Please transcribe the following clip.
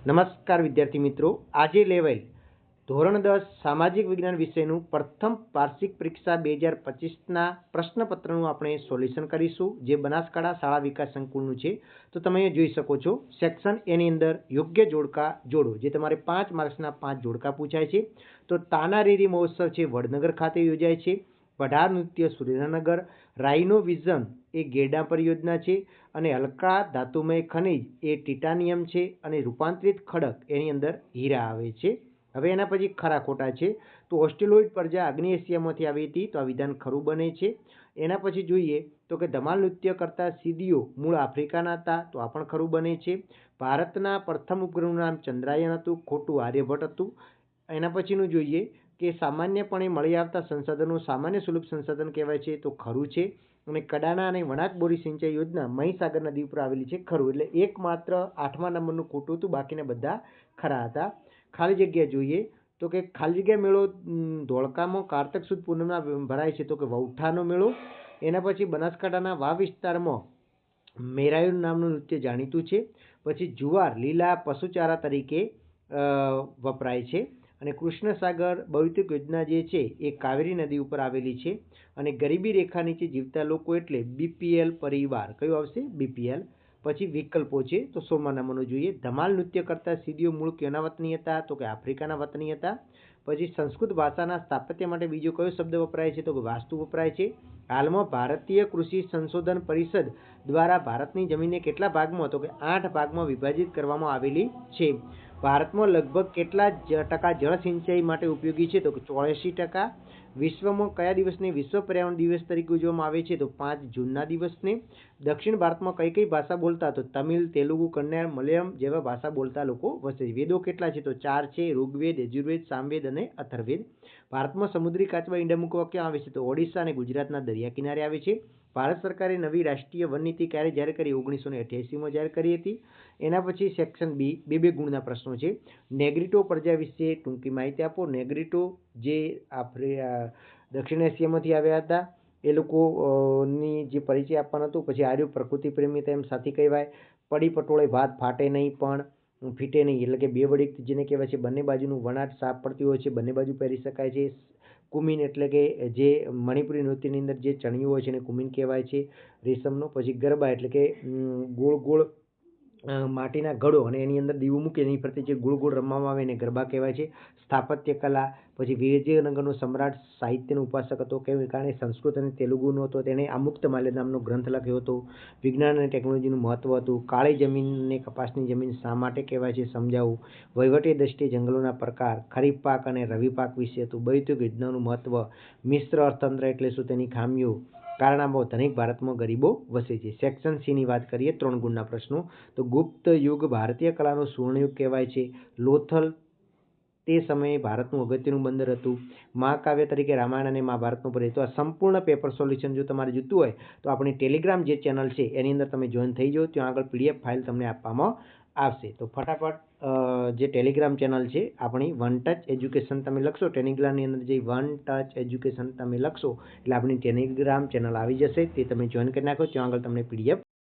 નમસ્કાર વિદ્યાર્થી મિત્રો, આજે લેવાયેલ ધોરણ 10 સામાજિક વિજ્ઞાન વિષયનું પ્રથમ વાર્ષિક પરીક્ષા 2025ના પ્રશ્નપત્રનું આપણે સોલ્યુશન કરીશું, જે બનાસકાંઠા શાળા વિકાસ સંકુલનું છે. તો તમે અહીં જોઈ શકો છો, સેક્શન એની અંદર યોગ્ય જોડકા જોડો, જે તમારે 5 માર્ક્સના 5 જોડકા પૂછાય છે. તો તાનારીરી મહોત્સવ છે વડનગર ખાતે યોજાય છે. પઢાર નૃત્ય સુરેન્દ્રનગર, રાઇનો વિઝન એ ગેડા પરિયોજના છે, અને હલકા ધાતુમય ખનિજ એ ટિટાનિયમ છે, અને રૂપાંતરિત ખડક એની અંદર હીરા આવે છે. હવે એના પછી ખરા ખોટા છે. તો ઓસ્ટ્રેલોઇડ પ્રજા આગ્નેય એશિયામાંથી આવી હતી, તો આ વિધાન ખરું બને છે. એના પછી જોઈએ તો કે ધમાલ નૃત્ય કરતા સિદ્દીઓ મૂળ આફ્રિકાના હતા, તો આ પણ ખરું બને છે. ભારતના પ્રથમ ઉપગ્રહનું નામ ચંદ્રાયન હતું, ખોટું આર્યભટ્ટ હતું. એના પછીનું જોઈએ કે સામાન્યપણે મળી આવતા સંસાધનો સામાન્ય સુલભ સંસાધન કહેવાય છે, તો ખરું છે. અને કડાણા અને વણાક બોરી સિંચાઈ યોજના મહીસાગર નદી ઉપર આવેલી છે, ખરું. એટલે એકમાત્ર 8મા નંબરનું ખોટું હતું, બાકીના બધા ખરા હતા. ખાલી જગ્યા જોઈએ તો કે ખાલી જગ્યા મેળો ધોળકામાં કારતક સુદ પૂનમના ભરાય છે, તો કે વૌઠાનો મેળો. એના પછી બનાસકાંઠાના વાવ વિસ્તારમાં મેરાયું નામનું નૃત્ય જાણીતું છે. પછી જુવાર લીલા પશુચારા તરીકે વપરાય છે. અને કૃષ્ણસાગર બૌદ્ધિક યોજના જે છે એ કાવેરી નદી ઉપર આવેલી છે. અને ગરીબી રેખા નીચે જીવતા લોકો એટલે બીપીએલ પરિવાર, કયું આવશે? બીપીએલ. પછી વિકલ્પો છે, તો 16મા નંબરનો જોઈએ. ધમાલ નૃત્ય કરતા સિદ્દીઓ મૂળ કેના વતની હતા? તો કે આફ્રિકાના વતની હતા. પછી સંસ્કૃત ભાષાના સ્થાપત્ય માટે બીજો કયો શબ્દ વપરાય છે? તો કે વાસ્તુ વપરાય છે. હાલમાં ભારતીય કૃષિ સંશોધન પરિષદ દ્વારા ભારતની જમીનને કેટલા ભાગમાં? તો કે 8 ભાગમાં વિભાજિત કરવામાં આવેલી છે. ભારતમાં લગભગ કેટલા ટકા જળ સિંચાઈ માટે ઉપયોગી છે? તો કે 84%. વિશ્વમાં કયા દિવસને વિશ્વ પર્યાવરણ દિવસ તરીકે ઉજવવામાં આવે છે? તો 5 જૂનના દિવસને. દક્ષિણ ભારતમાં કઈ કઈ ભાષા બોલતા? તો તમિલ, તેલુગુ, કન્નડ, મલયાલમ જેવા ભાષા બોલતા લોકો વસે છે. વેદો કેટલા છે? તો 4 છે. ઋગ્વેદ, યજુર્વેદ, સામવેદ અને અથર્વવેદ. ભારતમાં સમુદ્રી કાચબા ઈંડા મૂકવા ક્યાં આવે છે? તો ઓડિશા અને ગુજરાતના દરિયા કિનારે આવે છે. ભારત સરકારે નવી રાષ્ટ્રીય વન નીતિ ક્યારે જાહેર કરી? 1988માં જાહેર કરી હતી. એના પછી સેક્શન બી, બે ગુણના પ્રશ્નો છે. નેગ્રીટો પ્રજા વિશે ટૂંકી માહિતી આપો. નેગ્રીટો જે દક્ષિણ એશિયામાંથી આવ્યા હતા, એ લોકોની જે પરિચય આપવાનો હતો. પછી આર્યો પ્રકૃતિ પ્રેમી તેમ સાથી કહેવાય. પડી પટોળે ભાત ફાટે નહીં પણ ફીટે નહીં, એટલે કે બે વડી જેને કહેવાય છે. બંને બાજુનું વણાટ સાફ પડતી હોય છે, બંને બાજુ પહેરી શકાય છે. કુમીન એટલે કે જે મણિપુરી નૃત્યની અંદર જે ચણિયું હોય છે એને કુમીન કહેવાય છે, રેશમનો. પછી ગરબા એટલે કે ગોળ ગોળ માટીના ઘડો અને એની અંદર દીવું મૂકી એની પ્રત્યે જે ગોળ ગોળ રમવામાં આવે એને ગરબા કહેવાય છે. સ્થાપત્ય કલા. પછી વિજયનગરનો સમ્રાટ સાહિત્યનો ઉપાસક હતો, કેમ? કારણ સંસ્કૃત અને તેલુગુનો હતો. તેણે આમુક્તમાલ્ય નામનો ગ્રંથ લખ્યો હતો. વિજ્ઞાન અને ટેકનોલોજીનું મહત્વ હતું. કાળી જમીનને કપાસની જમીન શા માટે કહેવાય છે? સમજાવું. વહીવટી દ્રષ્ટિએ જંગલોના પ્રકાર, ખરીફ પાક અને રવિ પાક વિશે હતું. બૌદ્ધિક યોજનાનું મહત્વ, મિશ્ર અર્થતંત્ર એટલે શું, તેની ખામીઓ, કારણામાં ધનિક ભારતમાં ગરીબો વસે છે. સેક્શન સીની વાત કરીએ, 3 ગુણના પ્રશ્નો. તો ગુપ્ત યુગ ભારતીય કલાનો સુવર્ણયુગ કહેવાય છે. લોથલ તે સમયે ભારતનું અગત્યનું બંદર હતું. મહાકાવ્ય તરીકે રામાયણ અને મહાભારતનું પડે. તો આ સંપૂર્ણ પેપર સોલ્યુશન જો તમારે જોઈતું હોય તો આપણી ટેલિગ્રામ જે ચેનલ છે એની અંદર તમે જોઈન થઈ જાઓ. ત્યાં આગળ PDF ફાઇલ તમને આપવામાં આવશે. તો ફટાફટ જે ટેલિગ્રામ ચેનલ છે આપણી વન ટચ એજ્યુકેશન તમે લખશો, ટેલિગ્રામની અંદર જે વન ટચ એજ્યુકેશન તમે લખશો એટલે આપણી ટેલિગ્રામ ચેનલ આવી જશે. તે તમે જોઈન કરી નાખો. ત્યાં આગળ તમને PDF